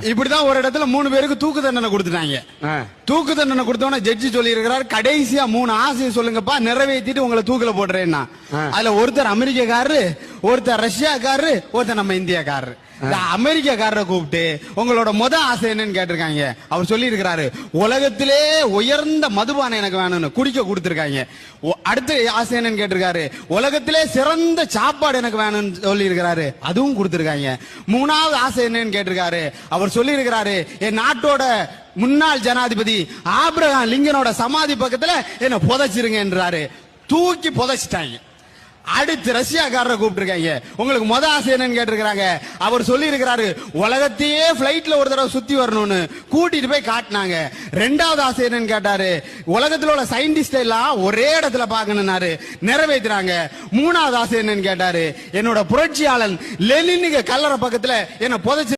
இப்படிதான் ஒரு இடத்துல 3 பேருக்கு தூக்கு தண்டனை கொடுத்துட்டாங்க. தூக்கு தண்டனை கொடுத்தவன ஜட்ஜி சொல்லி இருக்கிறார், கடைசியா 3 ஆசையை சொல்லுங்கப்பா, நிறைவேற்றிட்டு உங்களை தூக்குல போடுறேன்னா. அதுல ஒருத்தர் அமெரிக்காக்காரரு, ஒருத்தர் ரஷ்யாக்காரரு, ஒருத்தர் நம்ம இந்தியாக்காரரு. அமெரிக்காக்காரரை கூப்பிட்டு உங்களோட ஆசை என்னன்னு கேட்டிருக்காங்க. அவர் சொல்லி இருக்கிறாரு, உலகத்திலே உயர்ந்த மதுபானம் எனக்கு வேணும்னு குடிக்க கொடுத்திருக்காங்க. அடுத்த ஆசை என்னன்னு கேட்டிருக்காரு, உலகத்திலே சிறந்த சாப்பாடு எனக்கு வேணும்னு சொல்லி இருக்கிறாரு, அதுவும் கொடுத்திருக்காங்க. 3வது ஆசை என்னன்னு கேட்டிருக்காரு. அவர் சொல்லி இருக்கிறாரு, என் நாட்டோட முன்னாள் ஜனாதிபதி ஆபிரகாம் லிங்கனோட சமாதி பக்கத்துல என்ன புதைச்சிருங்க என்றாரு. தூக்கி புதைச்சிட்டாங்க. அடுத்து ரஷ்யாக்காரரை கூப்பிட்டுருக்காங்க, உங்களுக்கு ஆசை என்னன்னு கேட்டிருக்காங்க. அவர் சொல்லி இருக்கிறாரு, உலகத்தையே பிளைட்ல ஒரு தடவை சுத்தி வரணும்னு கூட்டிட்டு போய் காட்டினாங்க. 2வது ஆசை என்னன்னு கேட்டாரு, உலகத்துல உள்ள சயின்டிஸ்ட் எல்லாம் ஒரே இடத்துல பாக்கணும்னாரு, நிறைவேற்றுறாங்க. 3வது ஆசை என்னன்னு கேட்டாரு, என்னோட புரட்சியாளன் லெனின் கல்லறை பக்கத்துல என்ன புதைச்சு